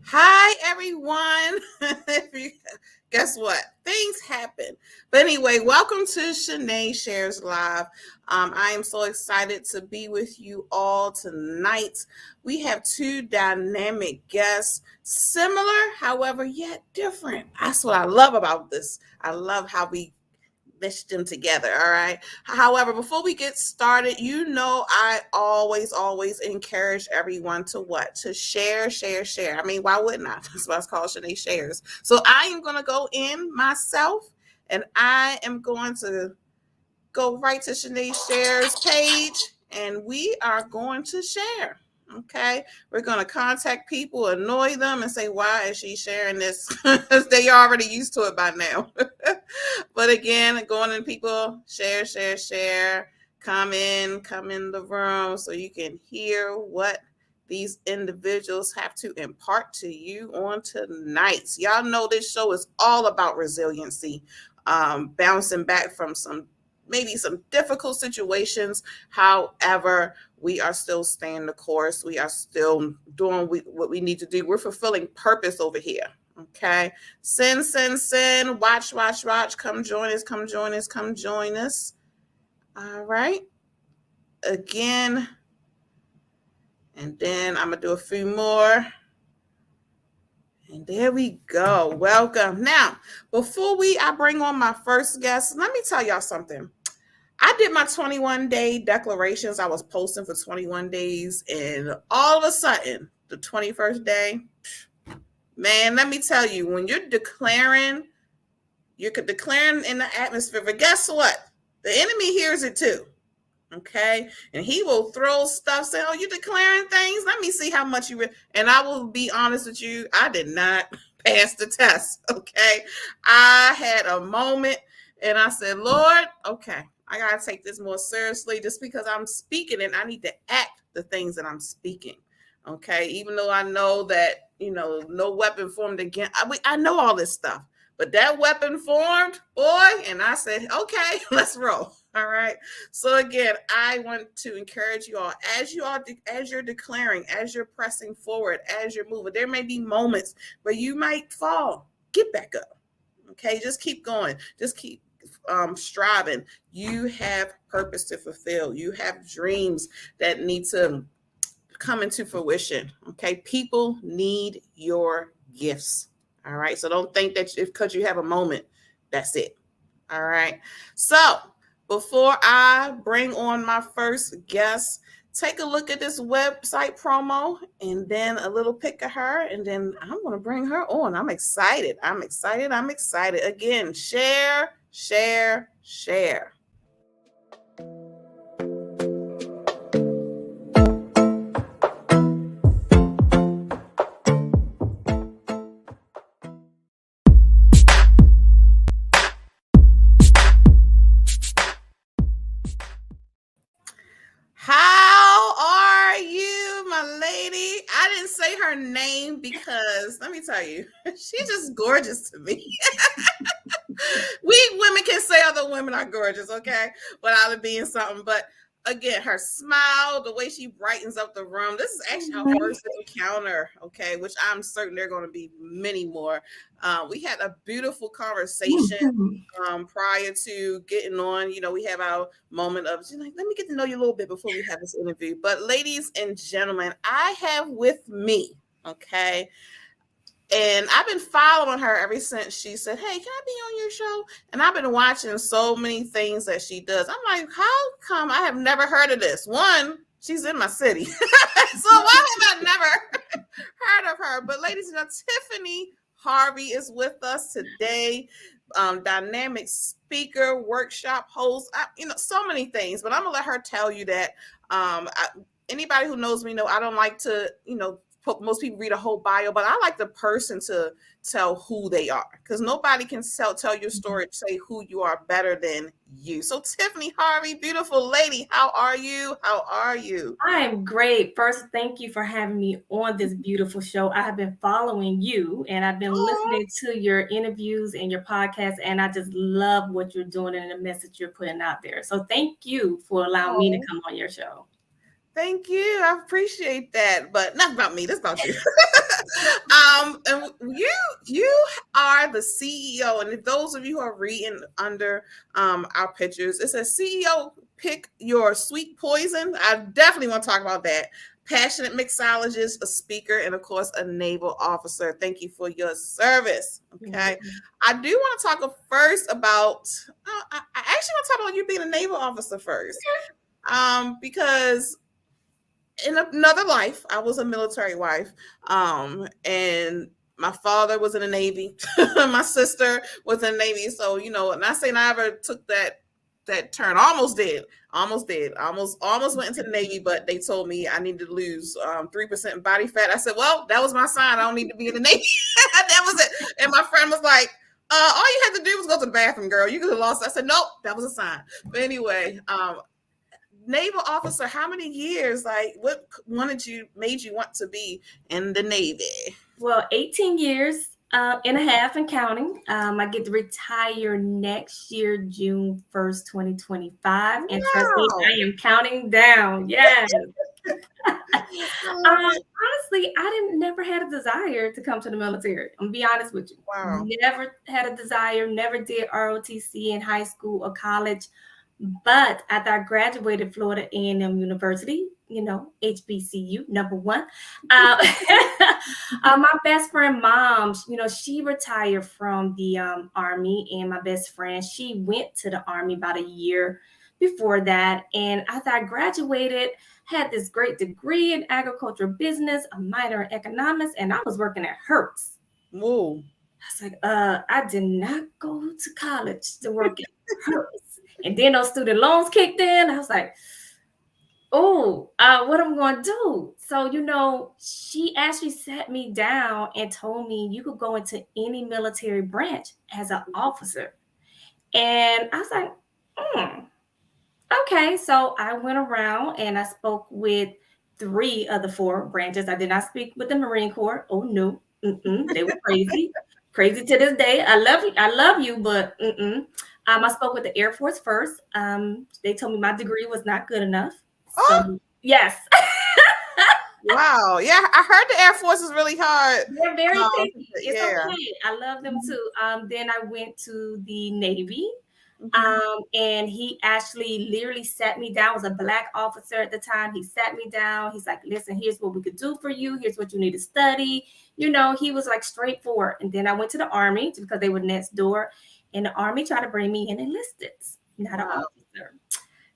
Hi, everyone. Guess what? Things happen. But anyway, welcome to Shenee Shares Live. I am so excited to be with you all tonight. We have two dynamic guests, similar, however, yet different. That's what I love about this. I love how we mesh them together. All right. However, before we get started, I always encourage everyone to what? To share. I mean, why wouldn't I? That's why it's called Shenee Shares. So I am going to go in myself and I am going to go right to Shenee Shares page and we are going to share. Okay, we're going to contact people, annoy them, and say, why is she sharing this? They already used to it by now. But again, going in people, share, come in the room so you can hear what these individuals have to impart to you on tonight. Y'all know this show is all about resiliency, bouncing back from maybe some difficult situations. However, we are still staying the course. We are still doing what we need to do. We're fulfilling purpose over here. Okay. Send. Watch. Come join us. All right. Again. And then I'm going to do a few more. And there we go. Welcome. Now, before I bring on my first guest, let me tell y'all something. I did my 21-day declarations. I was posting for 21 days. And all of a sudden, the 21st day, man, let me tell you, when you're declaring in the atmosphere. But guess what? The enemy hears it too. Okay. And he will throw stuff, say, oh, you're declaring things. Let me see how much you and I will be honest with you. I did not pass the test. Okay. I had a moment and I said, Lord, okay, I got to take this more seriously just because I'm speaking and I need to act the things that I'm speaking. Okay. Even though I know that, no weapon formed against, I know all this stuff, but that weapon formed, boy. And I said, okay, let's roll. All right. So again, I want to encourage you all as you're declaring, as you're pressing forward, as you're moving, there may be moments where you might fall, get back up. Okay. Just keep going. Just keep striving. You have purpose to fulfill. You have dreams that need to come into fruition. Okay. People need your gifts. All right. So don't think that because you have a moment, that's it. All right. So before I bring on my first guest, take a look at this website promo and then a little pic of her. And then I'm going to bring her on. I'm excited. Again, share. How are you, my lady? I didn't say her name because let me tell you, she's just gorgeous to me. We women can say other women are gorgeous, okay, without it being something. But again, her smile, the way she brightens up the room. This is actually our first encounter, okay, which I'm certain there are going to be many more. We had a beautiful conversation prior to getting on. We have our moment of, let me get to know you a little bit before we have this interview. But ladies and gentlemen, I have with me, okay, and I've been following her ever since she said, hey, can I be on your show? And I've been watching so many things that she does. I'm like, how come I have never heard of this? One, she's in my city. So why have I never heard of her? But ladies and gentlemen, Tiffany Harvey is with us today. Dynamic speaker, workshop host, so many things. But I'm going to let her tell you that anybody who knows me know I don't like to, most people read a whole bio, but I like the person to tell who they are, because nobody can tell your story, say who you are better than you. So Tiffany Harvey, beautiful lady, how are you? How are you? I am great. First, thank you for having me on this beautiful show. I have been following you and I've been Oh, listening to your interviews and your podcast, and I just love what you're doing and the message you're putting out there. So thank you for allowing me to oh, come on your show. thank you. I appreciate that. But not about me, this about you. And you are the CEO, and if those of you who are reading under our pictures, it says CEO pick your sweet poison. I definitely want to talk about that. Passionate mixologist, a speaker, and of course a naval officer. Thank you for your service. Okay, I do want to talk first about. I actually want to talk about you being a naval officer first, because in another life, I was a military wife, and my father was in the Navy. My sister was in the Navy, so and I say I ever took that turn. Almost did, almost went into the Navy, but they told me I needed to lose 3% body fat. I said, well, that was my sign. I don't need to be in the Navy. That was it. And my friend was like, all you had to do was go to the bathroom, girl. You could have lost. I said, nope, that was a sign. But anyway, naval officer, how many years? Like, what made you want to be in the Navy? Well, 18 years and a half and counting. I get to retire next year, June 1st, 2025. And trust me, Wow. I am counting down. Yes. I love it. Honestly, I didn't never had a desire to come to the military. I'm gonna be honest with you. Wow. Never had a desire, never did ROTC in high school or college. But after I graduated Florida A&M University, HBCU #1. My best friend mom, she retired from the Army, and my best friend, she went to the Army about a year before that. And after I graduated, had this great degree in agricultural business, a minor in economics, and I was working at Hertz. Whoa. I was like, I did not go to college to work at Hertz. And then those student loans kicked in. I was like, oh, what am I going to do? So, she actually sat me down and told me you could go into any military branch as an officer. And I was like, okay. So I went around and I spoke with 3 of the 4 branches. I did not speak with the Marine Corps. Oh, no. They were crazy. Crazy to this day. I love you, but I spoke with the Air Force first. They told me my degree was not good enough. Oh, So yes. wow. Yeah, I heard the Air Force is really hard. They're very picky. It's Yeah. okay. I love them too. Then I went to the Navy. Mhm. And he actually literally sat me down. Was a Black officer at the time. He sat me down. He's like, listen, here's what we could do for you. Here's what you need to study. He was like straightforward. And then I went to the Army because they were next door. And the Army tried to bring me in enlisted, not an officer.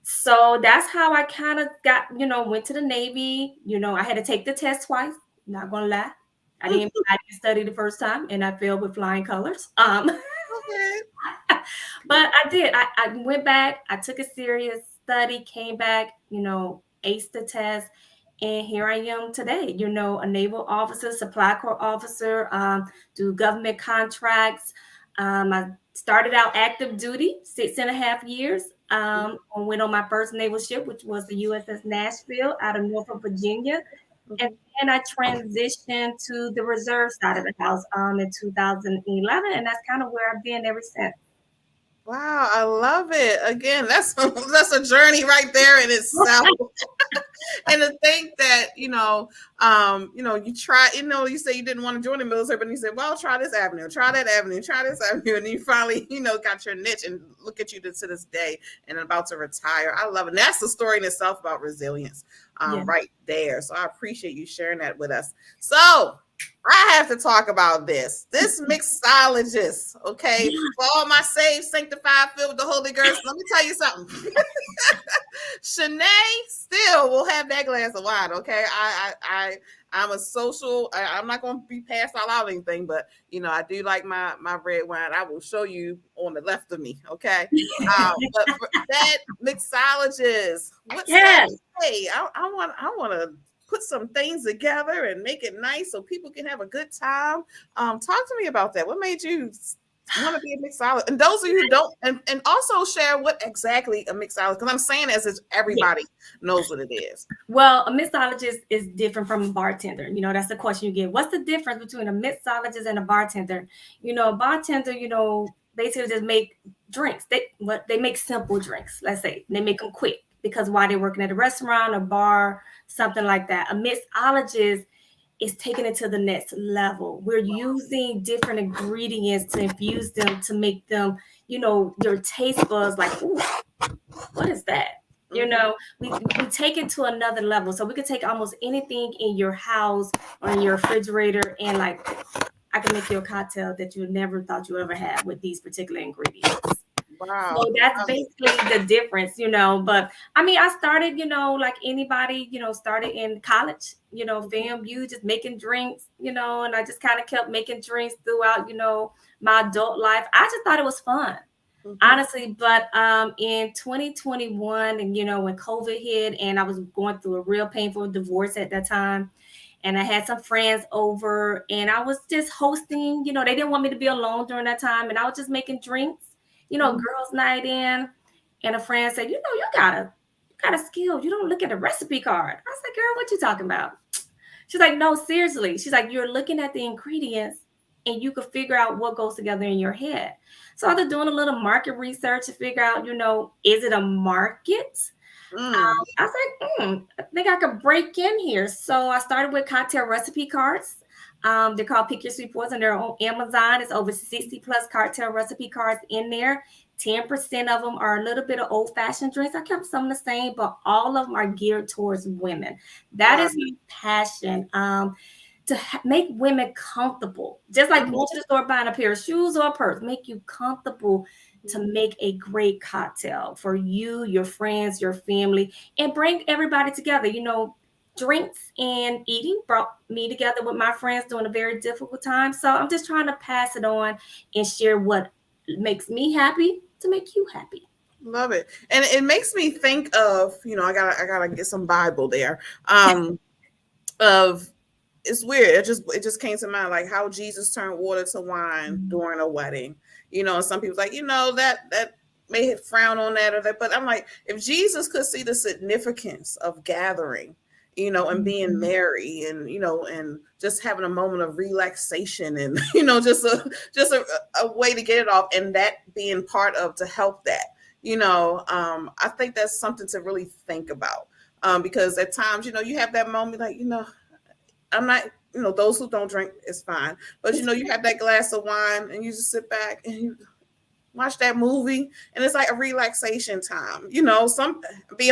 So that's how I kind of got, went to the Navy. I had to take the test twice. Not gonna lie. I didn't study the first time and I failed with flying colors. Okay. But I did. I went back. I took a serious study, came back, aced the test. And here I am today, a naval officer, supply corps officer, do government contracts. I started out active duty, 6.5 years. I went on my first naval ship, which was the USS Nashville out of Norfolk, Virginia. And then I transitioned to the reserve side of the house in 2011. And that's kind of where I've been ever since. Wow, I love it. Again, that's a journey right there in itself. And to think that, you try, you say you didn't want to join the military, but you said, well, try this avenue, try that avenue, try this avenue. And you finally, got your niche, and look at you to this day and about to retire. I love it. And that's the story in itself about resilience, right there. So I appreciate you sharing that with us. So I have to talk about this mixologist, okay? For all my saved, sanctified, filled with the Holy Ghost, let me tell you something. Shenee still will have that glass of wine, okay? I'm a social. I'm not going to be passed all out or anything, but I do like my red wine. I will show you on the left of me, okay? But that mixologist, what's hey, I want to put some things together and make it nice so people can have a good time. Talk to me about that. What made you want to be a mixologist? And those of you who don't, and also share what exactly a mixologist, because I'm saying as if Yeah. everybody knows what it is. Well, a mixologist is different from a bartender. That's the question you get. What's the difference between a mixologist and a bartender? A bartender, basically just make drinks. They make simple drinks. Let's say they make them quick because while they're working at a restaurant, a bar, something like that. A mixologist is taking it to the next level. We're using different ingredients to infuse them to make them, your taste buds like, ooh, what is that? We take it to another level. So we could take almost anything in your house or in your refrigerator and like I can make you a cocktail that you never thought you ever had with these particular ingredients. Wow. So that's basically the difference, But I mean, I started, like anybody, started in college, FAMU, just making drinks, and I just kind of kept making drinks throughout, my adult life. I just thought it was fun. Honestly, but in 2021, and when COVID hit, and I was going through a real painful divorce at that time, and I had some friends over, and I was just hosting. They didn't want me to be alone during that time, and I was just making drinks. Girls' night in, and a friend said, you got a skill. You don't look at the recipe card. I was like, girl, what you talking about? She's like, no, seriously. She's like, you're looking at the ingredients and you could figure out what goes together in your head. So I was doing a little market research to figure out, is it a market? I was like, I think I could break in here. So I started with cocktail recipe cards. They're called Pick Your Sweet Poison. They're on Amazon. It's over 60 plus cocktail recipe cards in there. 10% of them are a little bit of old-fashioned drinks. I kept some the same, but all of them are geared towards women. That is my passion. To make women comfortable, just like going to the store buying a pair of shoes or a purse, make you comfortable to make a great cocktail for you, your friends, your family, and bring everybody together. Drinks and eating brought me together with my friends during a very difficult time. So I'm just trying to pass it on and share what makes me happy to make you happy. Love it. And it makes me think of, I gotta get some Bible there. Of It's weird. It just came to mind like how Jesus turned water to wine during a wedding. And some people's like, that may frown on that or that. But I'm like, if Jesus could see the significance of gathering, and being merry and just having a moment of relaxation and, just a way to get it off and that being part of to help that, I think that's something to really think about. Because at times, you have that moment like, I'm not, those who don't drink is fine. But, you have that glass of wine and you just sit back and you watch that movie and it's like a relaxation time. Be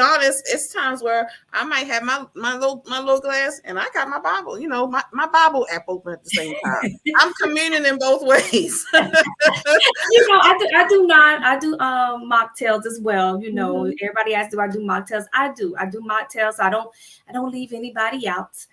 honest, it's times where I might have my little glass and I got my Bible, my Bible app open at the same time. I'm communing in both ways. I do mocktails as well. Everybody asks, do I do mocktails? I do mocktails. I don't leave anybody out.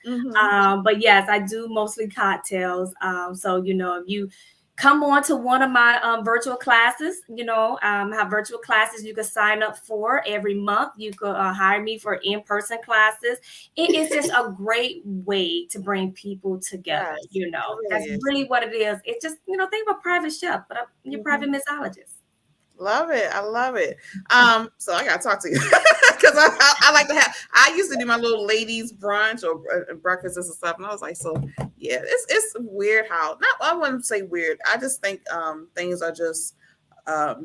But yes, I do mostly cocktails. So if you come on to one of my virtual classes, I have virtual classes you can sign up for every month. You could hire me for in-person classes. It is just a great way to bring people together. That's really what it is. It's just, think of a private chef, but you're private mixologist. Love it. I love it. So I gotta talk to you because I like to have. I used to do my little ladies brunch or breakfast and stuff, and I was like, so yeah, it's weird how. Not I wouldn't say weird. I just think things are just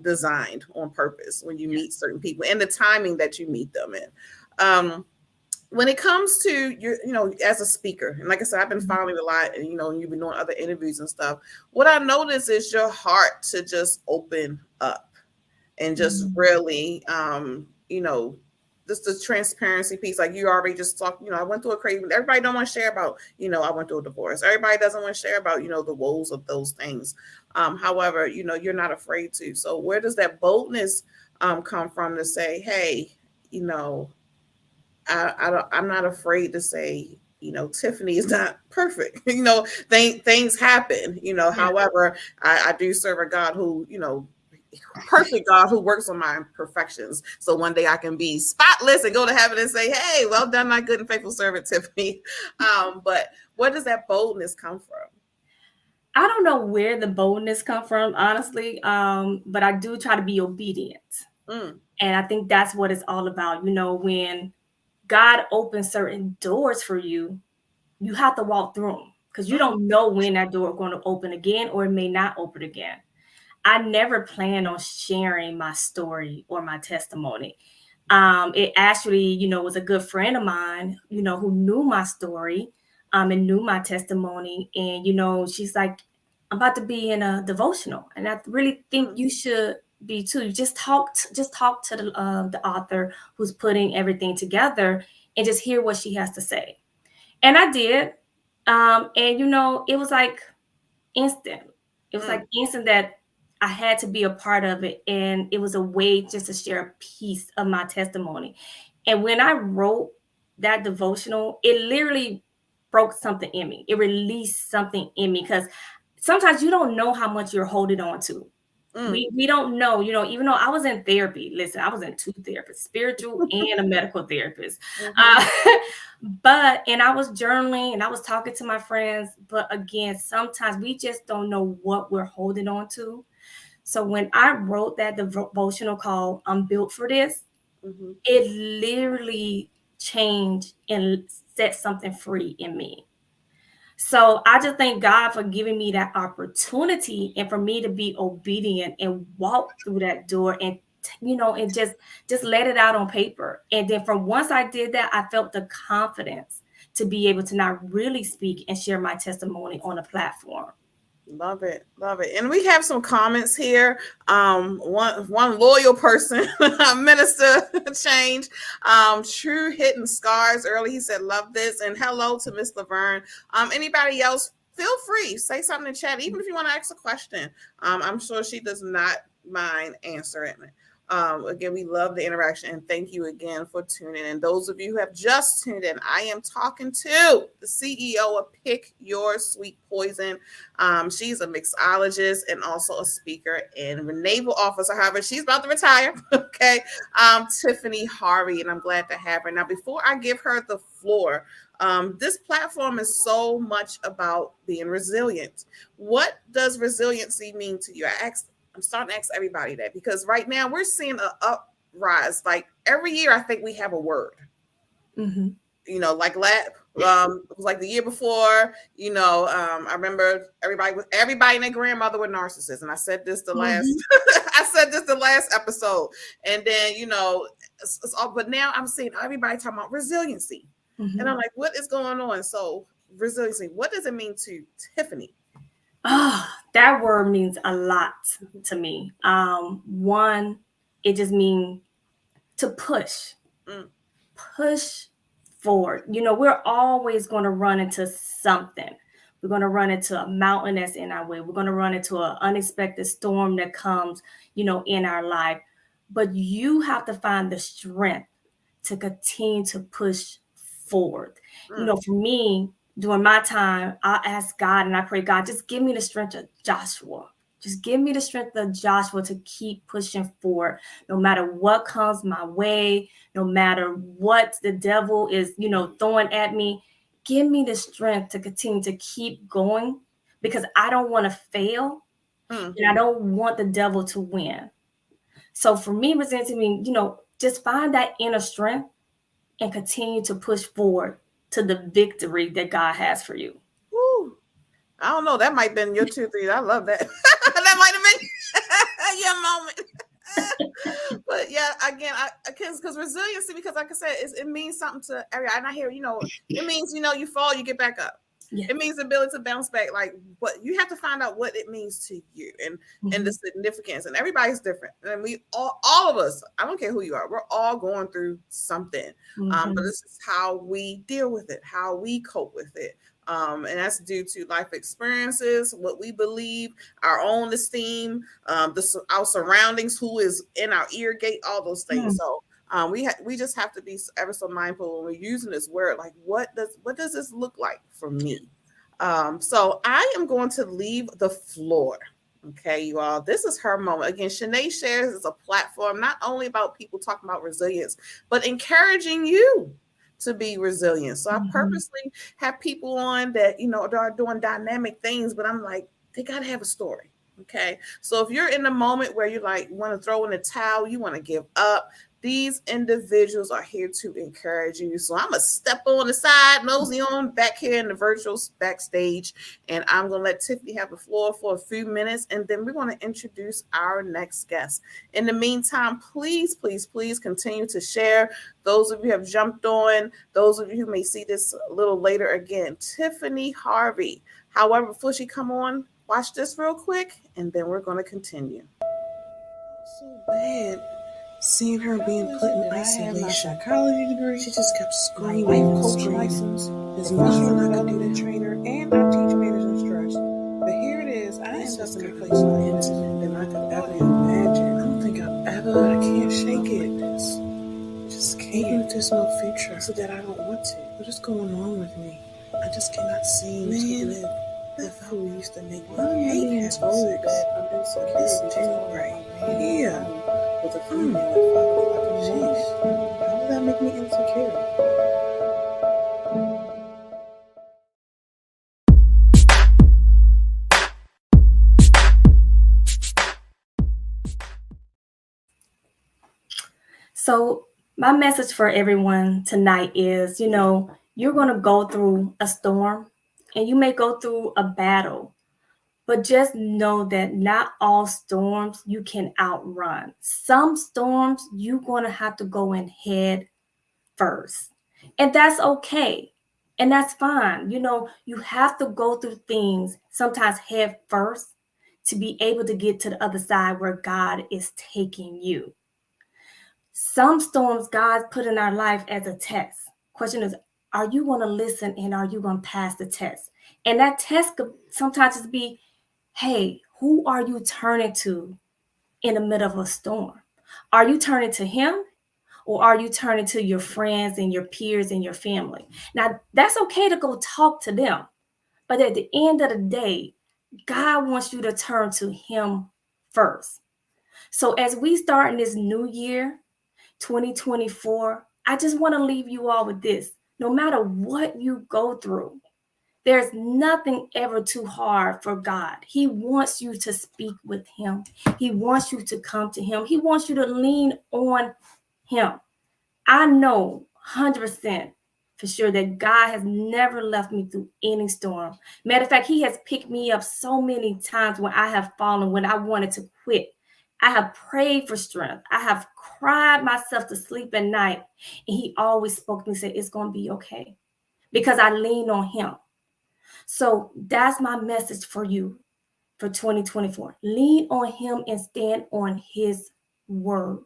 designed on purpose when you meet certain people and the timing that you meet them in. When it comes to your, as a speaker, and like I said, I've been following a lot, and and you've been doing other interviews and stuff. What I notice is your heart to just open up. And just really, just the transparency piece. Like you already just talked, I went through a crazy, everybody don't want to share about, I went through a divorce. Everybody doesn't want to share about, the woes of those things. However, you're not afraid to. So where does that boldness come from to say, hey, I'm not afraid to say, Tiffany is not perfect. Things happen, However, I do serve a God who, perfect God who works on my imperfections. So one day I can be spotless and go to heaven and say, hey, well done, my good and faithful servant, Tiffany. But where does that boldness come from? I don't know where the boldness come from, honestly, but I do try to be obedient. Mm, And I think that's what it's all about. When God opens certain doors for you, you have to walk through them because you mm, don't know when that door is going to open again or it may not open again. I never plan on sharing my story or my testimony. It actually, was a good friend of mine, who knew my story, and knew my testimony. And, she's like, I'm about to be in a devotional. And I really think mm, you should be too. You just talk to the author who's putting everything together and just hear what she has to say. And I did. And, it was like instant. It was like mm, instant that I had to be a part of it. And it was a way just to share a piece of my testimony. And when I wrote that devotional, it literally broke something in me. It released something in me because sometimes you don't know how much you're holding on to. mm, We don't know, even though I was in therapy. Listen, I was in two therapists, spiritual and a medical therapist. mm-hmm, Uh, and I was journaling and I was talking to my friends. But again, sometimes we just don't know what we're holding on to. So when I wrote that devotional called I'm Built for This, mm-hmm. it literally changed and set something free in me. So I just thank God for giving me that opportunity and for me to be obedient and walk through that door and and just let it out on paper. And then from once I did that, I felt the confidence to be able to now really speak and share my testimony on a platform. Love it, love it. And we have some comments here. One loyal person, Minister Change, true hitting scars early. He said, "Love this," and hello to Miss Laverne. Anybody else? Feel free, say something in chat, even if you want to ask a question. I'm sure she does not mind answering it. Again, we love the interaction and thank you again for tuning in. Those of you who have just tuned in, I am talking to the CEO of Pick Your Sweet Poison. She's a mixologist and also a speaker and naval officer. However, she's about to retire. Okay. Tiffany Harvey, and I'm glad to have her. Now, before I give her the floor, this platform is so much about being resilient. What does resiliency mean to you? I'm starting to ask everybody that because right now we're seeing an uprise. Like every year, I think we have a word. Mm-hmm. Like it was like the year before. I remember everybody and their grandmother were narcissists, and I said this the last Mm-hmm. I said this the last episode, and then it's all. But now I'm seeing everybody talking about resiliency, and Mm-hmm. I'm like, what is going on? So resiliency, what does it mean to Tiffany? Oh, that word means a lot to me. One, it just means to Mm, push forward. We're always going to run into something. We're going to run into a mountain that's in our way. We're going to run into an unexpected storm that comes, in our life. But you have to find the strength to continue to push forward. mm, For me, during my time, I ask God and I pray, God, just give me the strength of Joshua. Just give me the strength of Joshua to keep pushing forward, no matter what comes my way, no matter what the devil is, throwing at me. Give me the strength to continue to keep going because I don't want to fail mm. and I don't want the devil to win. So for me, resiliency, just find that inner strength and continue to push forward to the victory that God has for you. Woo. I don't know. That might have been your 2 3. I love that. That might have been your moment. But yeah, again, because resiliency, because like I said, it means something to every. And I hear, it means you fall, you get back up. Yeah. It means the ability to bounce back. Like, but you have to find out what it means to you and the Mm-hmm. significance. And everybody's different. And we all of us. I don't care who you are. We're all going through something. But Mm-hmm. this is how we deal with it, how we cope with it. And that's due to life experiences, what we believe, our own esteem, our surroundings, who is in our ear gate, all those things. So we just have to be ever so mindful when we're using this word. Like, what does this look like for me? So I am going to leave the floor. Okay, you all, this is her moment. Again, Shenee Shares is a platform not only about people talking about resilience, but encouraging you to be resilient. So I purposely have people on that, are doing dynamic things, but I'm like, they got to have a story. Okay. So if you're in the moment where you like want to throw in the towel, you want to give up, these individuals are here to encourage you. So I'm going to step on the side, nosy on back here in the virtual backstage, and I'm going to let Tiffany have the floor for a few minutes, and then we're going to introduce our next guest. In the meantime, please, please, please continue to share. Those of you who have jumped on, those of you who may see this a little later, again, Tiffany Harvey. However, before she come on, watch this real quick, and then we're going to continue. So bad seeing her being put in isolation. Psychology degree. She just kept screaming. Life coach license. There's nothing I can do development to trainer, and I teach managing stress. But here it is. I am stuck in a place more intimate than I could ever imagine. I don't think I can't shake it. This. Just Even can't. if there's no future, So that I don't want to. what is going on with me? I just cannot seem Man, to live. That food used to make me Why am I hate being having told sex. that I'm insecure? It's because too I'm right. like, Yeah. with a female at 5 o'clock in the morning. Jeez. How does that make me insecure? So, my message for everyone tonight is, you're going to go through a storm and you may go through a battle, but just know that not all storms you can outrun. Some storms you're going to have to go in head first, and that's okay. And that's fine. You have to go through things sometimes head first to be able to get to the other side where God is taking you. Some storms God put in our life as a test. Question is, are you going to listen and are you going to pass the test? And that test could sometimes just be, hey, who are you turning to in the middle of a storm? Are you turning to Him, or are you turning to your friends and your peers and your family? Now, that's okay to go talk to them. But at the end of the day, God wants you to turn to Him first. So as we start in this new year, 2024, I just want to leave you all with this. No matter what you go through, there's nothing ever too hard for God. He wants you to speak with Him. He wants you to come to Him. He wants you to lean on Him. I know 100% for sure that God has never left me through any storm. Matter of fact, He has picked me up so many times when I have fallen, when I wanted to quit. I have prayed for strength. I have cried myself to sleep at night. And He always spoke to me and said, it's going to be okay, because I lean on Him. So that's my message for you for 2024. Lean on Him and stand on His word.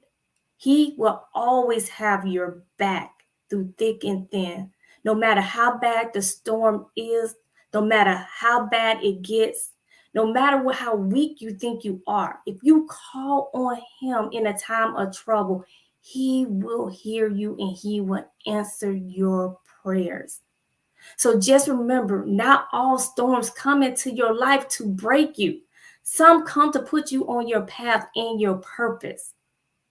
He will always have your back through thick and thin. No matter how bad the storm is, no matter how bad it gets, no matter how weak you think you are, if you call on Him in a time of trouble, He will hear you and He will answer your prayers. So just remember, not all storms come into your life to break you. Some come to put you on your path and your purpose.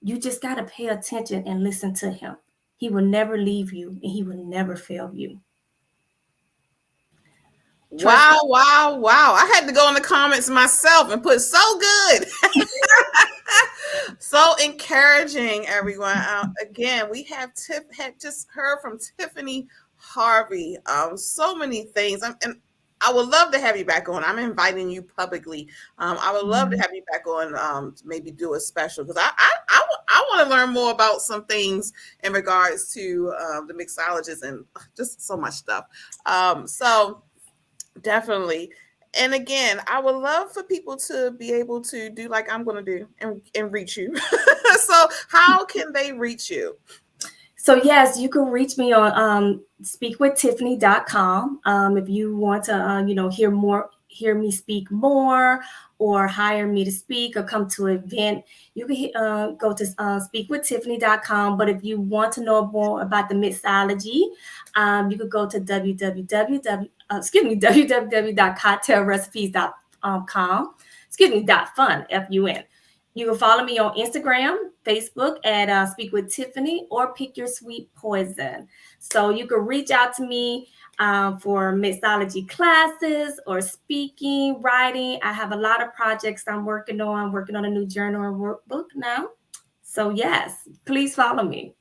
You just got to pay attention and listen to Him. He will never leave you and He will never fail you. Wow, wow, wow. I had to go in the comments myself and put so good. So encouraging, everyone. Again, we have had just heard from Tiffany Harvey. So many things. And I would love to have you back on. I'm inviting you publicly. I would love to have you back on. To maybe do a special, because I want to learn more about some things in regards to the mixologist and just so much stuff. So definitely. And again, I would love for people to be able to do like I'm going to do and reach you. So how can they reach you? So yes, you can reach me on speakwithtiffany.com. If you want to, hear me speak more, or hire me to speak or come to an event, you can go to speakwithtiffany.com. But if you want to know more about the mixology, you could go to www.cocktailrecipes.com. .fun, F-U-N. You can follow me on Instagram, Facebook at Speak with Tiffany, or Pick Your Sweet Poison. So you can reach out to me for mixology classes or speaking, writing. I have a lot of projects I'm working on a new journal and workbook now. So yes, please follow me.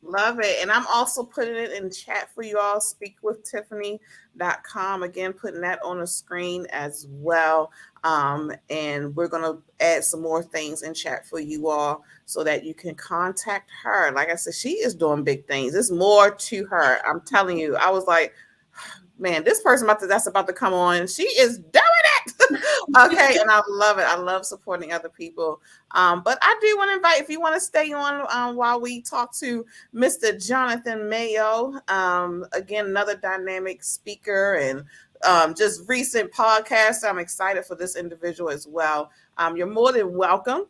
Love it. And I'm also putting it in chat for you all, speakwithtiffany.com. Again, putting that on the screen as well. And we're going to add some more things in chat for you all so that you can contact her. Like I said, she is doing big things. There's more to her. I'm telling you, I was like, man, this person that's about to come on, she is doing it. Okay, and I love it. I love supporting other people. But I do want to invite, if you want to stay on while we talk to Mr. Jonathan Mayo, again, another dynamic speaker and just recent podcast. I'm excited for this individual as well. You're more than welcome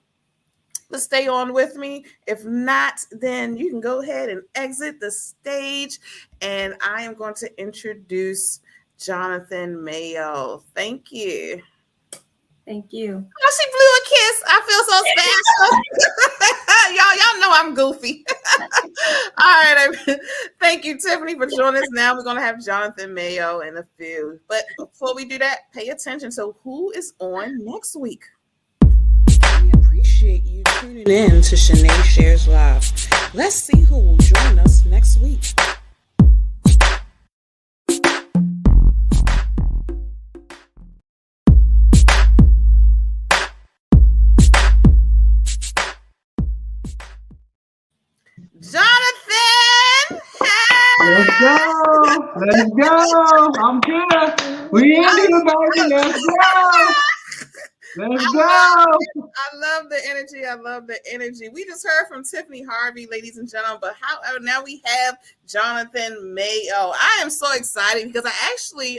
to stay on with me. If not, then you can go ahead and exit the stage, and I am going to introduce Jonathan Mayo. Thank you. Thank you. Oh, she blew a kiss. I feel so special. y'all know I'm goofy. All right. Thank you, Tiffany, for joining us. Now we're going to have Jonathan Mayo in a few. But before we do that, pay attention. So who is on next week? We appreciate you tuning in to Shenee Shares Live. Let's see who will join us next week. Jonathan! Let's go! Let's go! I'm good. We in here, baby. Let's go! Let's go! I love the energy. I love the energy. We just heard from Tiffany Harvey, ladies and gentlemen, but however, now we have Jonathan Mayo. I am so excited because I actually,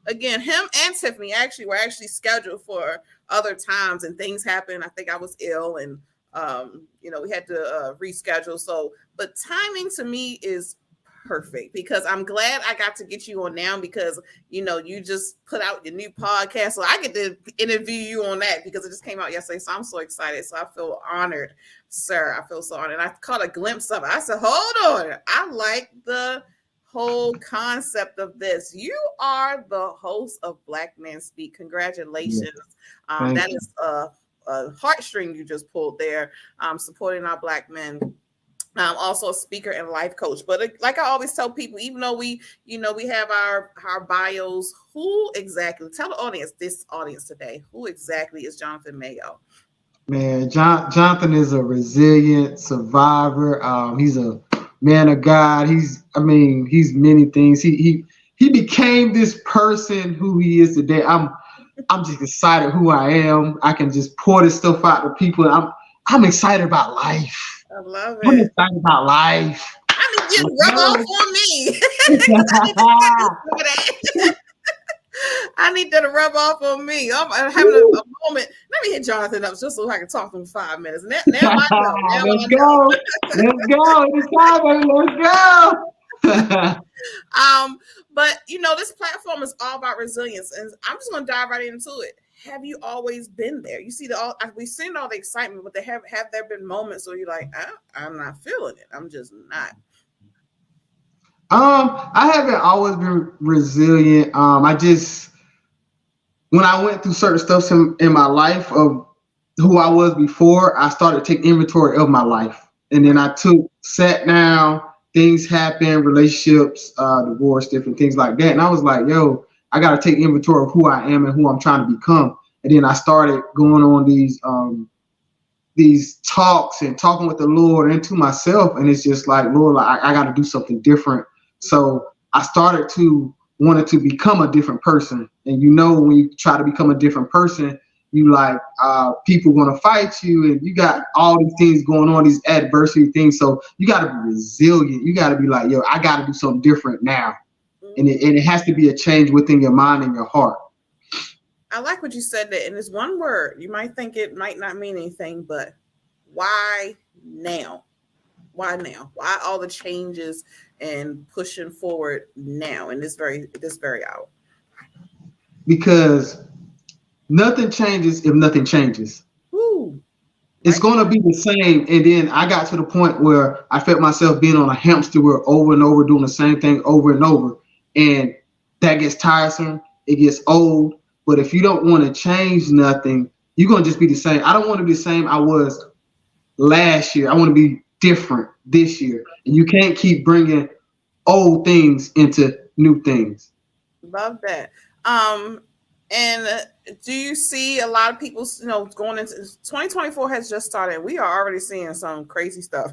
again, him and Tiffany were scheduled for other times, and things happened. I think I was ill, and we had to reschedule. So, but timing to me is perfect because I'm glad I got to get you on now because, you just put out your new podcast. So I get to interview you on that because it just came out yesterday. So I'm so excited. So I feel honored, sir. I feel so honored. And I caught a glimpse of it. I said, hold on. I like the whole concept of this. You are the host of Black Men Speak. Congratulations. That is a heartstring you just pulled there, supporting our Black men. Also a speaker and life coach. But like I always tell people, even though we have our bios, who exactly, tell the audience, this audience today, who exactly is Jonathan Mayo? Man, Jonathan is a resilient survivor. He's a man of God. He's many things. He became this person who he is today. I'm just excited who I am. I can just pour this stuff out to people. I'm excited about life. I love it. I'm excited about life. I need you to rub off on me. I need that to rub off on me. I'm having a moment. Let me hit Jonathan up just so I can talk to him 5 minutes. Now I know. Let's go. Let's go. It's time, baby. Let's go. But this platform is all about resilience, and I'm just going to dive right into it. Have you always been there? You see we've seen all the excitement, but have there been moments where you're like, I'm not feeling it. I'm just not. I haven't always been resilient. When I went through certain stuff in my life of who I was before, I started to take inventory of my life. And then I sat down, things happened, relationships, divorce, different things like that. And I was like, yo, I got to take inventory of who I am and who I'm trying to become. And then I started going on these talks and talking with the Lord and to myself. And it's just like, Lord, I got to do something different. So I wanted to become a different person. And when you try to become a different person, people going to fight you, and you got all these things going on, these adversity things. So you got to be resilient. You got to be like, yo, I got to do something different now. And it has to be a change within your mind and your heart. I like what you said that. And it's one word. You might think it might not mean anything, but why now? Why now? Why all the changes and pushing forward now in this very hour? Because Nothing changes if nothing changes. Woo. It's going to be the same. And then I got to the point where I felt myself being on a hamster wheel over and over, doing the same thing over and over. And that gets tiresome. It gets old. But if you don't want to change nothing, you're going to just be the same. I don't want to be the same I was last year. I want to be different this year. And you can't keep bringing old things into new things. Love that. And do you see a lot of people, going into 2024 has just started. We are already seeing some crazy stuff.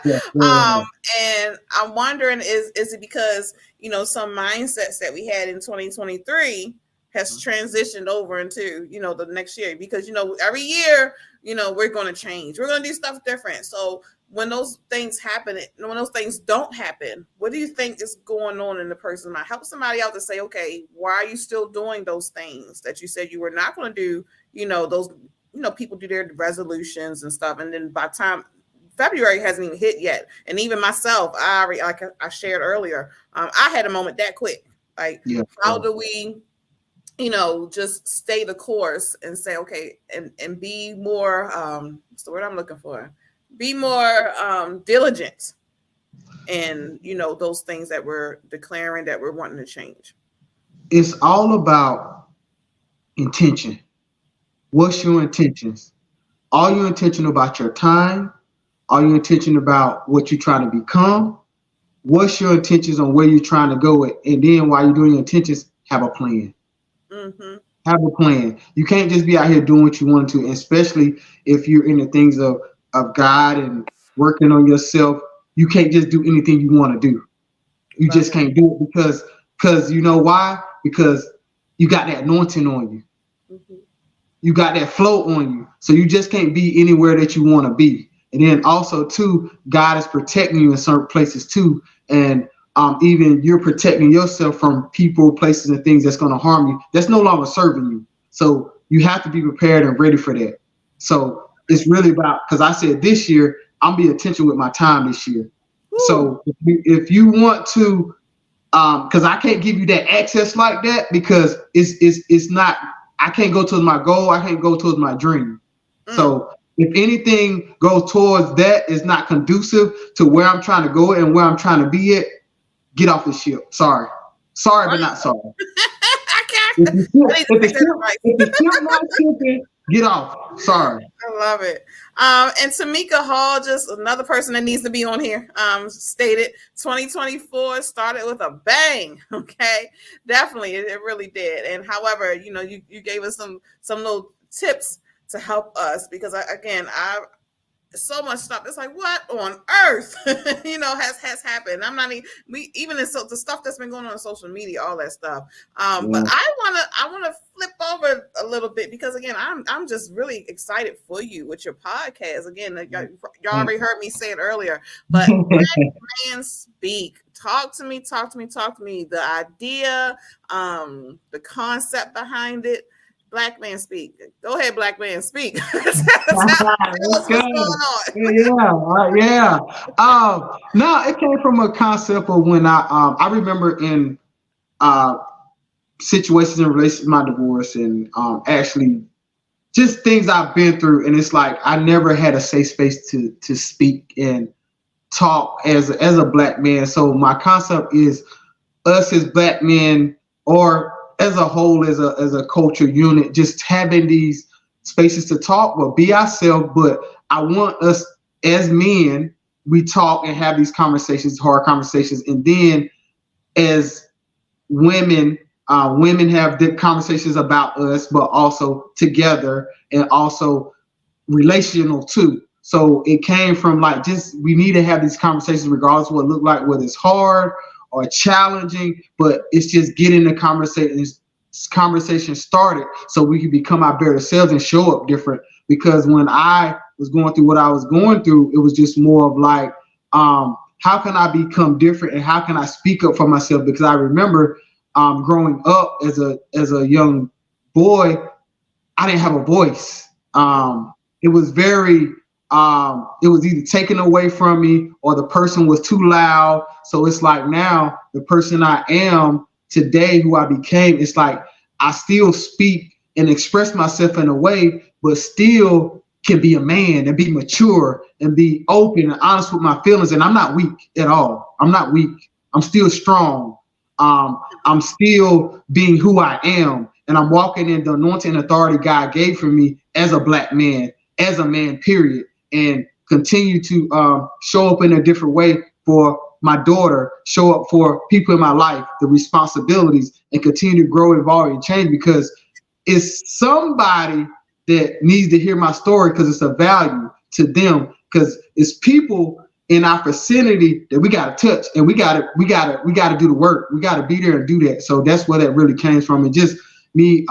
Yeah. And I'm wondering, is it because, some mindsets that we had in 2023 has transitioned over into, the next year? Because, every year, we're going to change. We're going to do stuff different. So when those things happen, when those things don't happen, what do you think is going on in the person's mind? Help somebody out to say, okay, why are you still doing those things that you said you were not going to do? Those, people do their resolutions and stuff. And then by the time February hasn't even hit yet. And even myself, like I shared earlier, I had a moment that quick. Like, how do we, just stay the course and say, okay, and be more, what's the word I'm looking for? Be more diligent in, those things that we're declaring that we're wanting to change. It's all about intention. What's your intentions? Are you intentional about your time? Are you intentional about what you're trying to become? What's your intentions on where you're trying to go with? And then while you're doing your intentions, have a plan. Mm-hmm. Have a plan. You can't just be out here doing what you want to, especially if you're in the things of God and working on yourself. You can't just do anything you want to do. You just can't do it because you know why? Because you got that anointing on you. Mm-hmm. You got that flow on you. So you just can't be anywhere that you want to be. And then also too, God is protecting you in certain places too. And even you're protecting yourself from people, places, and things that's going to harm you. That's no longer serving you. So you have to be prepared and ready for that. So it's really about, because I said this year, I'm being intentional with my time this year. Ooh. So if you want to, because I can't give you that access like that, because it's not, I can't go towards my goal. I can't go towards my dream. So if anything goes towards that is not conducive to where I'm trying to go and where I'm trying to be at, get off the ship. Sorry, but not sorry. I can't. If the ship not shipping, get off. Sorry. I love it. And Tamika Hall, just another person that needs to be on here, stated 2024 started with a bang. Okay, definitely, it really did. And however, you gave us some little tips to help us, because so much stuff. It's like, what on earth, has happened. I'm not even in the stuff that's been going on social media, all that stuff. But I wanna flip over a little bit, because again, I'm just really excited for you with your podcast. Again, y'all already heard me say it earlier, but Black Man Speak. Talk to me. The idea, the concept behind it. Black Man Speak. Go ahead, Black Man Speak. What's going on? Yeah. No, it came from a concept of when I remember in situations in relation to my divorce, and actually just things I've been through, and it's like I never had a safe space to speak and talk as a Black man. So my concept is us as Black men, or as a whole, as a culture unit, just having these spaces to talk, but be ourselves. But I want us as men, we talk and have these conversations, hard conversations. And then as women, women have the conversations about us, but also together, and also relational too. So it came from like, just, we need to have these conversations regardless of what it look like, whether it's hard or challenging, but it's just getting the conversation started so we can become our better selves and show up different. Because when I was going through what I was going through, it was just more of like, how can I become different, and how can I speak up for myself? Because I remember growing up as a young boy, I didn't have a voice. It was very, it was either taken away from me, or the person was too loud. So it's like now the person I am today, who I became, it's like I still speak and express myself in a way, but still can be a man and be mature and be open and honest with my feelings. And I'm not weak at all. I'm not weak. I'm still strong. I'm still being who I am. And I'm walking in the anointing and authority God gave for me as a black man, as a man, period. And continue to show up in a different way for my daughter, show up for people in my life, the responsibilities, and continue to grow, evolve, and change, because it's somebody that needs to hear my story, because it's a value to them, because it's people in our vicinity that we got to touch, and we got to do the work. We got to be there and do that. So that's where that really came from. And just me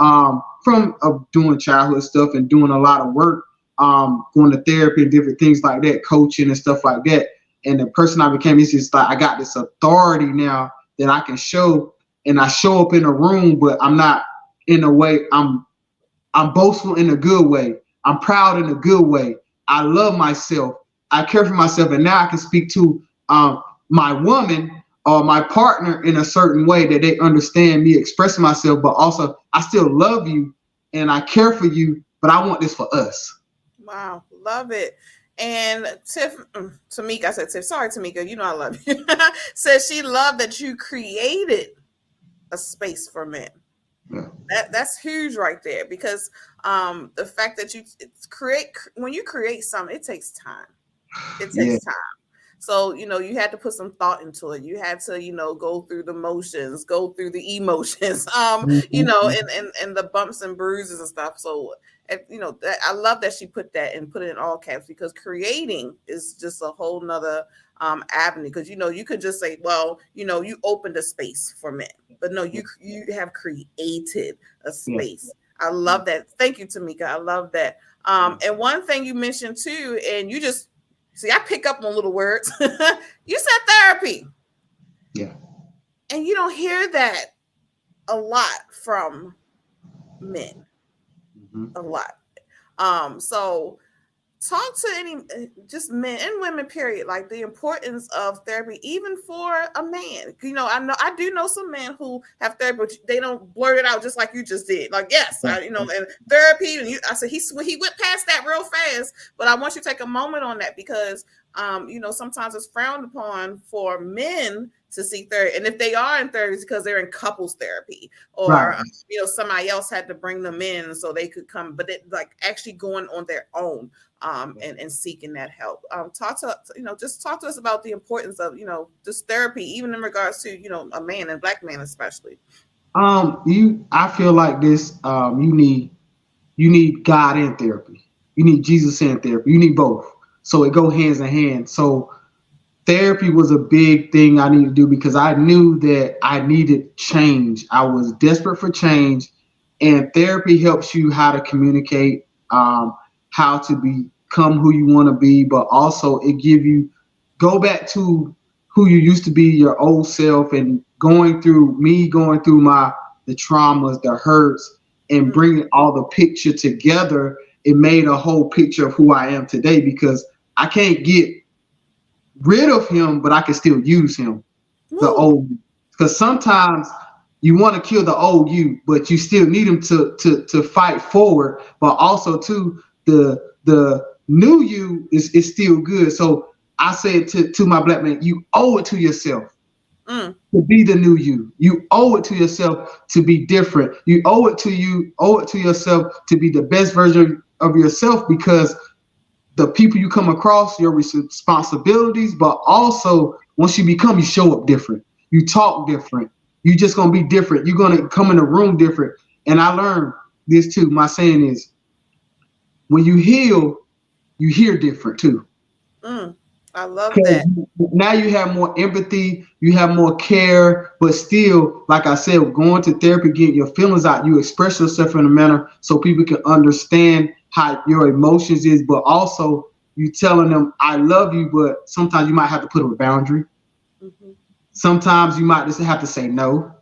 from doing childhood stuff and doing a lot of work, going to therapy and different things like that, coaching and stuff like that. And the person I became, is just like, I got this authority now that I can show, and I show up in a room, but I'm not in a way, I'm boastful in a good way. I'm proud in a good way. I love myself. I care for myself. And now I can speak to my woman or my partner in a certain way that they understand me expressing myself, but also I still love you and I care for you, but I want this for us. Wow. Love it. And Tamika, I said Tiff, sorry, Tamika, you know I love you. Says she loved that you created a space for men. Yeah. That's huge right there, because the fact that when you create something, it takes time. It takes time. So, you had to put some thought into it. You had to, go through the motions, go through the emotions, and the bumps and bruises and stuff. So, I love that she put that and put it in all caps, because creating is just a whole nother avenue. Because, you could just say, well, you opened a space for men, but no, you have created a space. Yeah. I love that. Thank you, Tamika. I love that. And one thing you mentioned too, and you just, see, I pick up on little words. You said therapy. Yeah. And you don't hear that a lot from men. Mm-hmm. A lot. So talk to just men and women, period, like the importance of therapy, even for a man. I do know some men who have therapy, but they don't blurt it out just like you just did. Like, yes, and therapy. And I said, he went past that real fast, but I want you to take a moment on that, because sometimes it's frowned upon for men to seek therapy. And if they are in therapy, it's because they're in couples therapy, or, right. Somebody else had to bring them in so they could come, but it like actually going on their own, and seeking that help. Talk to us about the importance of, this therapy, even in regards to, a man and Black man, especially. I feel like this, you need God in therapy. You need Jesus in therapy. You need both. So it go hands in hand. So therapy was a big thing I needed to do, because I knew that I needed change. I was desperate for change, and therapy helps you how to communicate, how to become who you want to be, but also it give you, go back to who you used to be, your old self, and going through the traumas, the hurts, and bringing all the picture together. It made a whole picture of who I am today, because I can't get rid of him, but I can still use him, the old you. Because sometimes you want to kill the old you, but you still need him to fight forward. But also too, the new you is still good. So I said to my Black man, you owe it to yourself to be the new you. You owe it to yourself to be different. You owe it to yourself to be the best version of yourself, because the people you come across, your responsibilities, but also once you show up different. You talk different. You're just going to be different. You're going to come in a room different. And I learned this too. My saying is, when you heal, you hear different too. I love that. Now you have more empathy, you have more care, but still, like I said, going to therapy, getting your feelings out, you express yourself in a manner so people can understand how your emotions is, but also you telling them, I love you, but sometimes you might have to put up a boundary. Mm-hmm. Sometimes you might just have to say no.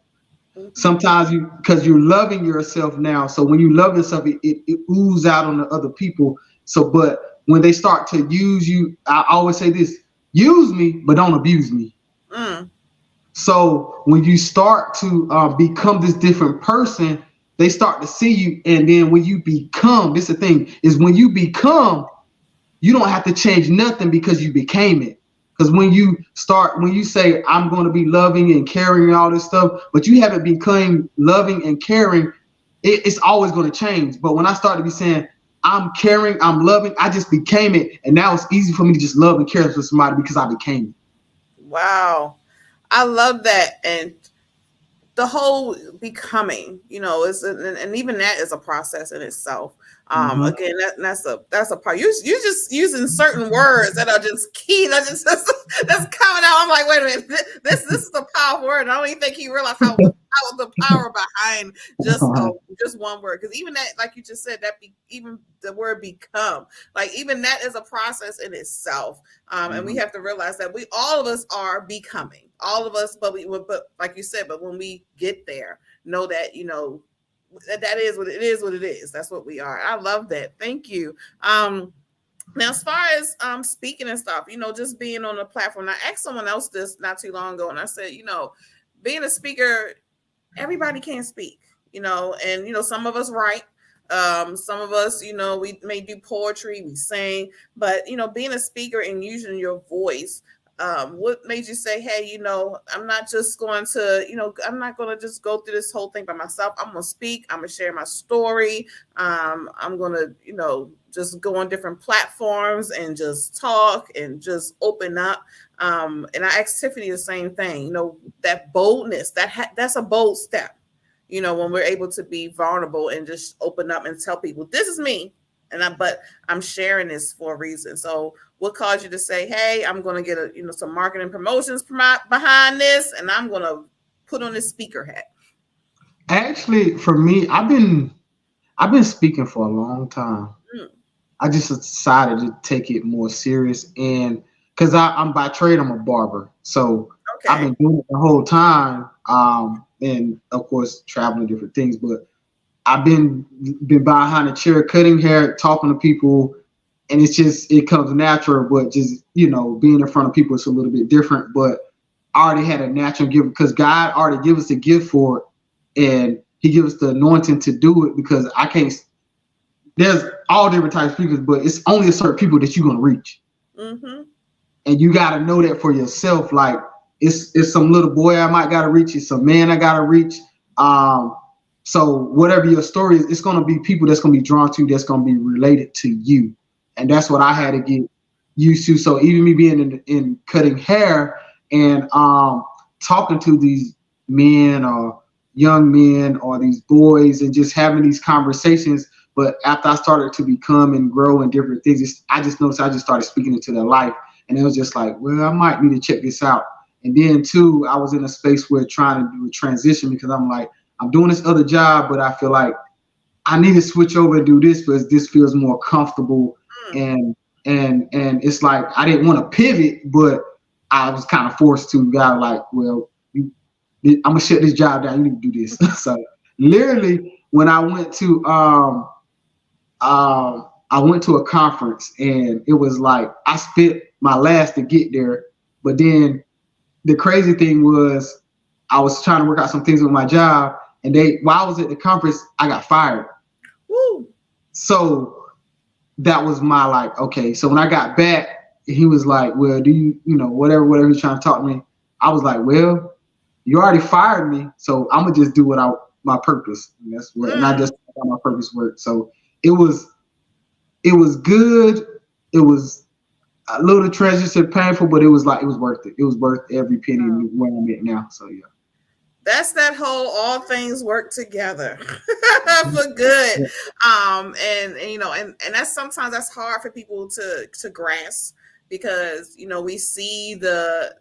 Mm-hmm. Sometimes because you're loving yourself now. So when you love yourself, it oozes out on the other people. So, but when they start to use you, I always say this, use me, but don't abuse me. So when you start to become this different person, they start to see you. And then when you become, this is the thing, is when you become, you don't have to change nothing because you became it. Because when you say, I'm going to be loving and caring and all this stuff, but you haven't become loving and caring, it's always going to change. But when I started to be saying, I'm caring, I'm loving, I just became it. And now it's easy for me to just love and care for somebody because I became it. Wow. I love that. And the whole becoming, is, and even that is a process in itself. Again, that's a part. You're just using certain words that are just key. That's coming out. I'm like, wait a minute, this is the powerful word. I don't even think he realized how the power behind just one word. Because even that, like you just said, even the word become, like even that is a process in itself. And we have to realize that all of us are becoming, all of us, but like you said, but when we get there, know that, that is what it is, That's what we are. I love that. Thank you. Now, as far as speaking and stuff, just being on the platform, I asked someone else this not too long ago, and I said, being a speaker, everybody can speak, and some of us write, some of us, we may do poetry, we sing, but being a speaker and using your voice, what made you say, hey, I'm not just going to, I'm not going to just go through this whole thing by myself. I'm going to speak. I'm going to share my story. I'm going to, just go on different platforms and just talk and just open up. And I asked Tiffany the same thing, that boldness, that's a bold step, when we're able to be vulnerable and just open up and tell people, this is me. But I'm sharing this for a reason. So what caused you to say, hey, I'm going to get some marketing promotions behind this, and I'm going to put on this speaker hat? Actually, for me, I've been speaking for a long time. I just decided to take it more serious, and because I'm by trade, I'm a barber, so okay. I've been doing it the whole time, and of course traveling different things, but I've been behind a chair cutting hair, talking to people, and it comes natural. But just being in front of people is a little bit different. But I already had a natural gift because God already gave us the gift for it, and He gives us the anointing to do it. Because I can't. There's all different types of speakers, but it's only a certain people that you're gonna reach, and you gotta know that for yourself. Like it's some little boy I might gotta reach, it's some man I gotta reach. So whatever your story is, it's going to be people that's going to be drawn to you, that's going to be related to you. And that's what I had to get used to. So even me being in cutting hair and talking to these men or young men or these boys and just having these conversations. But after I started to become and grow in different things, I just noticed I just started speaking into their life. And it was just like, well, I might need to check this out. And then too, I was in a space where trying to do a transition because I'm like, I'm doing this other job, but I feel like I need to switch over and do this because this feels more comfortable. And it's like I didn't want to pivot, but I was kind of forced to. God, like, well, I'm gonna shut this job down. You need to do this. So literally, when I went to a conference, and it was like I spent my last to get there, but then the crazy thing was I was trying to work out some things with my job. And while I was at the conference, I got fired. Woo. So that was my like, okay. So when I got back, he was like, well, do you, whatever he's trying to talk to me. I was like, well, you already fired me. So I'm going to just do my purpose. And that's what, and I just thought my purpose worked. So it was good. It was a little transition, painful, but it was worth it. It was worth every penny where I'm at now. So yeah. That's that whole all things work together for good. And that's sometimes that's hard for people to grasp because we see the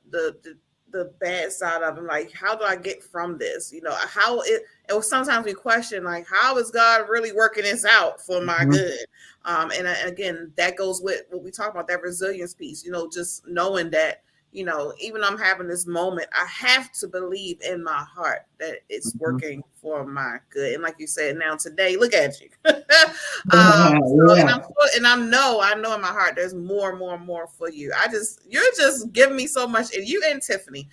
bad side of them, like how do I get from this? And sometimes we question like how is God really working this out for my good? And again, that goes with what we talk about, that resilience piece, just knowing that even though I'm having this moment, I have to believe in my heart that it's working for my good. And like you said, now today, look at you. And I know in my heart there's more for you. You're just giving me so much, and you and Tiffany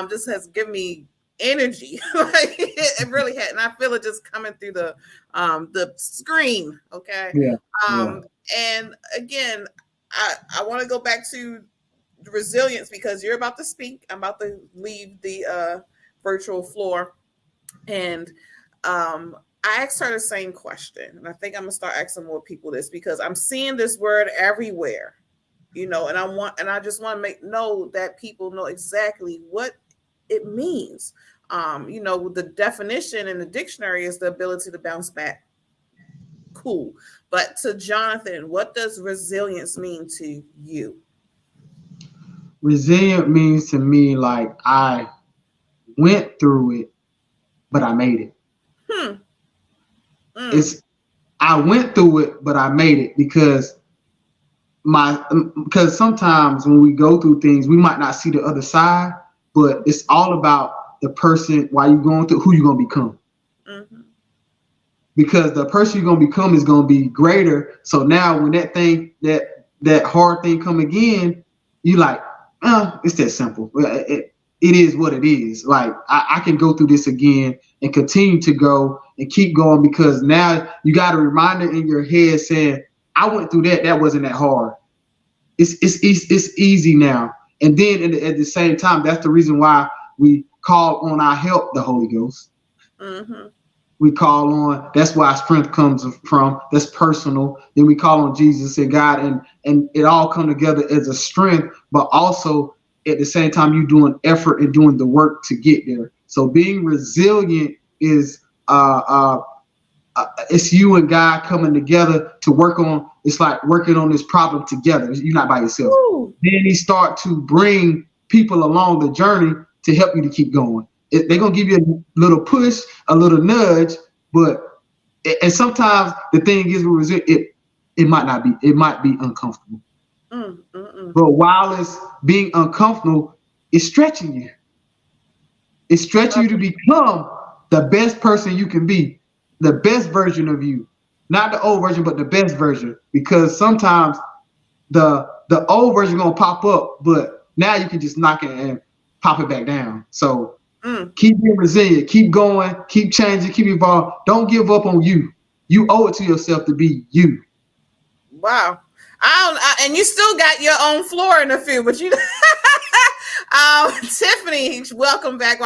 just has given me energy. Like it really had, and I feel it just coming through the screen. Okay. Yeah. And again, I want to go back to resilience because you're about to speak. I'm about to leave the virtual floor, and I asked her the same question, and I think I'm gonna start asking more people this because I'm seeing this word everywhere, and I just want to know that people know exactly what it means. The definition in the dictionary is the ability to bounce back. Cool, but to Jonathan, what does resilience mean to you? Resilient means to me like I went through it, but I made it. I went through it, but I made it because sometimes when we go through things, we might not see the other side, but it's all about the person while you're going through who you're going to become. Mm-hmm. Because the person you're going to become is going to be greater. So now when that hard thing come again, you like, it's that simple. It is what it is. Like I can go through this again and continue to go and keep going because now you got a reminder in your head saying, I went through that. That wasn't that hard. It's easy now. And then at the same time, that's the reason why we call on our help, the Holy Ghost. Mm-hmm. We call on, that's why strength comes from. That's personal. Then we call on Jesus and God, and it all come together as a strength, but also at the same time you doing effort and doing the work to get there. So being resilient is it's you and God coming together to work on. It's like working on this problem together. You're not by yourself. Ooh. Then he start to bring people along the journey to help you to keep going. They're gonna give you a little push, a little nudge, and sometimes the thing is with it might be uncomfortable. But while it's being uncomfortable, it's stretching you. It's stretching you to become the best person you can be, the best version of you, not the old version, but the best version. Because sometimes the old version gonna pop up, but now you can just knock it and pop it back down. So keep being resilient, keep going, keep changing, keep evolving. Don't give up on you. You owe it to yourself to be you. Wow. And you still got your own floor in the field, but you Tiffany, welcome back.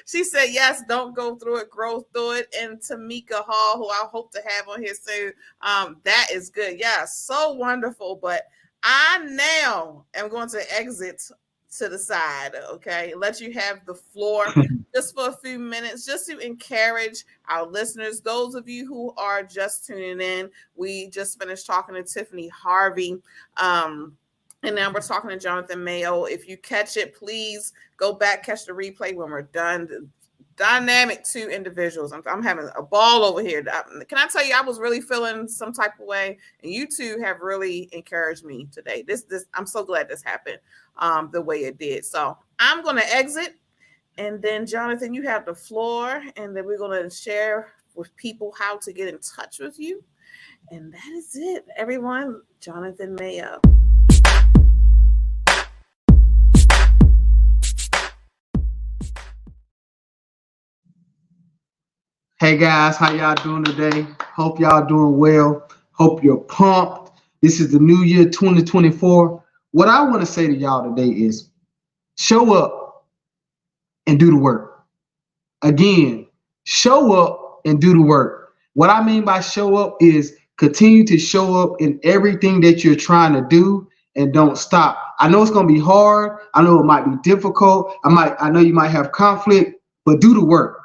She said, yes, don't go through it, grow through it. And Tamika Hall, who I hope to have on here soon. That is good. Yeah, so wonderful. But I now am going to exit to the side, okay? Let you have the floor just for a few minutes, just to encourage our listeners. Those of you who are just tuning in, we just finished talking to Tiffany Harvey, and now we're talking to Jonathan Mayo. If you catch it, please go back, catch the replay when we're done. Dynamic two individuals. I'm having a ball over here. Can I tell you, I was really feeling some type of way, and you two have really encouraged me today. This I'm so glad this happened the way it did. So I'm going to exit, and then Jonathan, you have the floor, and then we're going to share with people how to get in touch with you. And that is it, everyone. Jonathan Mayo. Hey guys, how y'all doing today? Hope y'all doing well. Hope you're pumped. This is the new year 2024. What I want to say to y'all today is show up and do the work. Again, show up and do the work. What I mean by show up is continue to show up in everything that you're trying to do and don't stop. I know it's going to be hard. I know it might be difficult. I know you might have conflict, but do the work.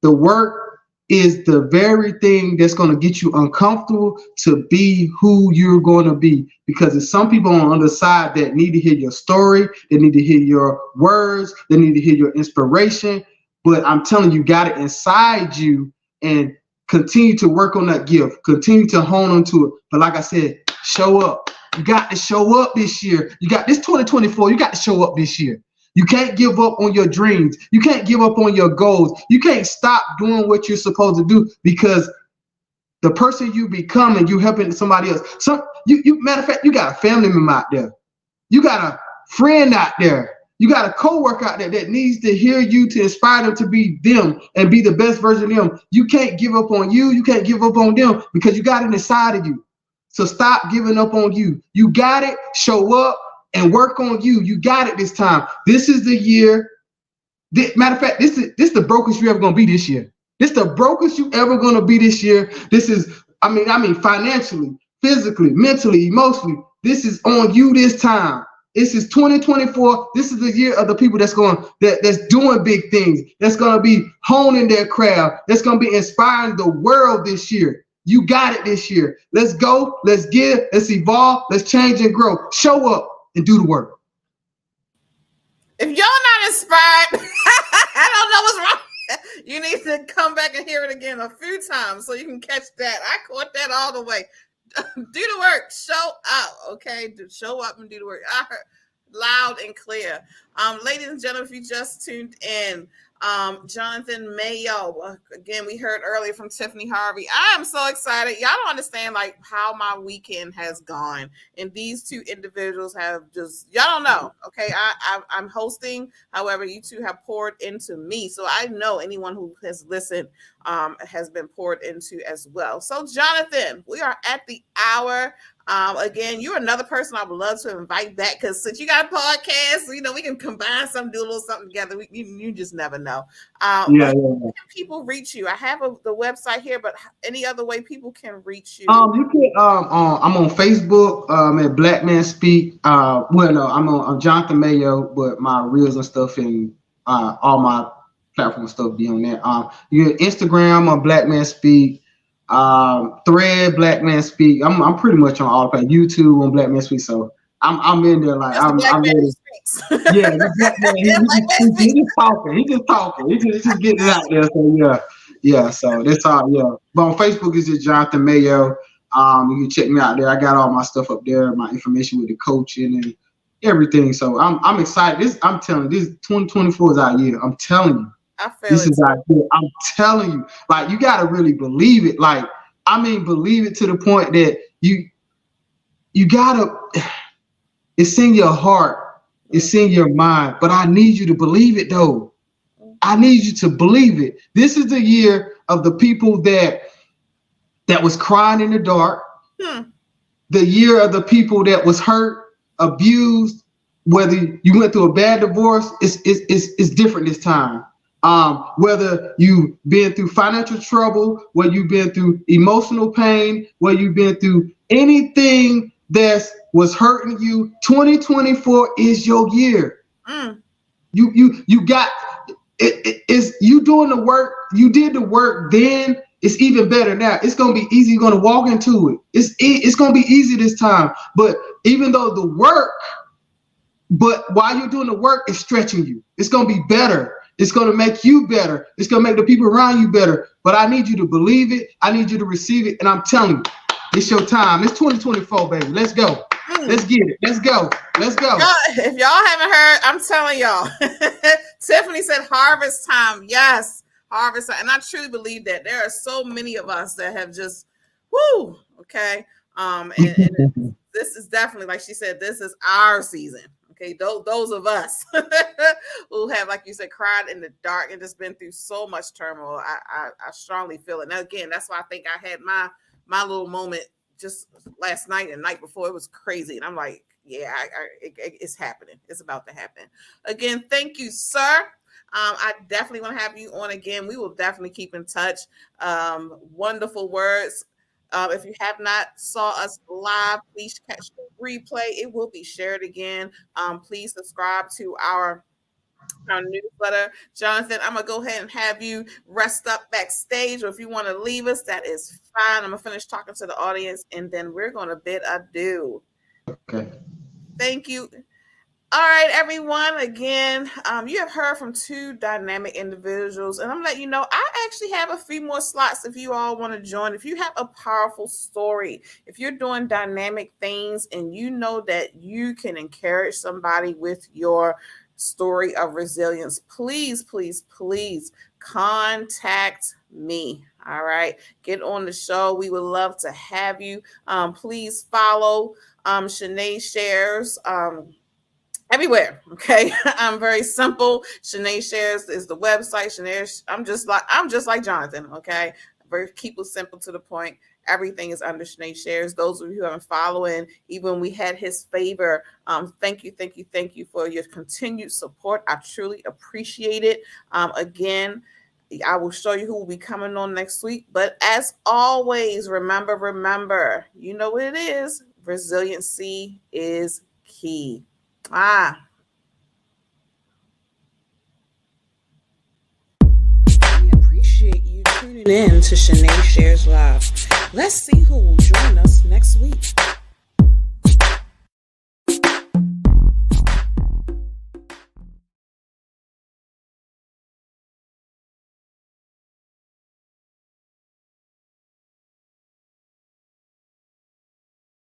The work is the very thing that's going to get you uncomfortable to be who you're going to be. Because there's some people on the other side that need to hear your story. They need to hear your words. They need to hear your inspiration. But I'm telling you, got it inside you, and continue to work on that gift. Continue to hone onto it. But like I said, show up. You got to show up this year. You got this 2024. You got to show up this year. You can't give up on your dreams. You can't give up on your goals. You can't stop doing what you're supposed to do, because the person you become and you helping somebody else. Matter of fact, you got a family member out there. You got a friend out there You got a coworker out there that needs to hear you to inspire them to be them and be the best version of them. You can't give up on you. You can't give up on them because you got it inside of you. So stop giving up on you. You got it. Show up and work on you. You got it this time. This is the year. Matter of fact, this is the brokest you ever gonna be this year. This is the brokest you ever gonna be this year. This is, I mean, financially, physically, mentally, emotionally. This is on you this time. This is 2024. This is the year of the people that's doing big things. That's gonna be honing their craft. That's gonna be inspiring the world this year. You got it this year. Let's go. Let's get it. Let's evolve. Let's change and grow. Show up and do the work. If y'all not inspired, I don't know what's wrong. You need to come back and hear it again a few times so you can catch that. I caught that all the way. Do the work. Show up, okay? Show up and do the work. I heard loud and clear. Ladies and gentlemen, if you just tuned in, Jonathan Mayo. Again, we heard earlier from TIFFANY HARVEY. I am so excited. Y'all don't understand like how my weekend has gone. And these two individuals have just, y'all don't know. Okay. I'm hosting. However, you two have poured into me. So I know anyone who has listened has been poured into as well. So Jonathan, we are at the hour. Again, you're another person I would love to invite back because since you got a podcast, you know, we can combine something, do a little something together. You just never know. Yeah. Can people reach you? I have the website here, but any other way people can reach you? You can. I'm on Facebook. At Black Man Speak. I'm Jonathan Mayo, but my reels and stuff and all my platform stuff be on there. You Instagram on Black Man Speak. Thread Black Man Speak. I'm pretty much on all of that. YouTube on Black Man Speak. So I'm in there like I'm ready. Yeah, Black Man, he's just talking. He's just getting it out there. So yeah. So that's all. Yeah, but on Facebook is just Jonathan Mayo. You can check me out there. I got all my stuff up there, my information with the coaching and everything. So I'm excited. I'm telling you, this 2024 is our year. I'm telling you. This is our year. I'm telling you, like you gotta really believe it. Like believe it to the point that you gotta. It's in your heart. It's in your mind. But I need you to believe it, though. I need you to believe it. This is the year of the people that was crying in the dark. The year of the people that was hurt, abused. Whether you went through a bad divorce, it's different this time. Whether you've been through financial trouble, whether you've been through emotional pain, whether you've been through anything that was hurting you, 2024 is your year. You got it's you doing the work. You did the work then. It's even better now. It's gonna be easy. You're gonna walk into it. It's gonna be easy this time. But even though the work, but while you're doing the work, it's stretching you. It's gonna be better. It's going to make you better. It's going to make the people around you better. But I need you to believe it. I need you to receive it. And I'm telling you, it's your time. It's 2024, baby. Let's go. Let's get it. Let's go. Let's go. If y'all haven't heard, I'm telling y'all. Tiffany said harvest time. Yes, harvest time. And I truly believe that. There are so many of us that have just, okay. And this is definitely, like she said, this is our season. Okay, those of us who have, like you said, cried in the dark and just been through so much turmoil, I strongly feel it. Now, again, that's why I think I had my little moment just last night and night before. It was crazy, and I'm like, yeah, it's happening. It's about to happen. Again, thank you, sir. I definitely want to have you on again. We will definitely keep in touch. Wonderful words. If you have not saw us live, please catch the replay. It will be shared again. Please subscribe to our newsletter. Jonathan, I'm going to go ahead and have you rest up backstage, or if you want to leave us, that is fine. I'm going to finish talking to the audience, and then we're going to bid adieu. Okay. Thank you. All right, everyone. Again, you have heard from two dynamic individuals, and I'm letting you know I actually have a few more slots if you all want to join. If you have a powerful story, if you're doing dynamic things and you know that you can encourage somebody with your story of resilience, please, please, please contact me. All right, get on the show. We would love to have you. Please follow Shenee Shares everywhere. Okay. I'm very simple. Shenee Shares is the website. Shenee, I'm just like Jonathan. Okay. Very keep it simple to the point. Everything is under Shenee Shares. Those of you who have been following, even when we had his favor, thank you for your continued support. I truly appreciate it. Again, I will show you who will be coming on next week. But as always, remember, you know what it is. Resiliency is key. We appreciate you tuning in to Shenee Shares Live. Let's see who will join us next week.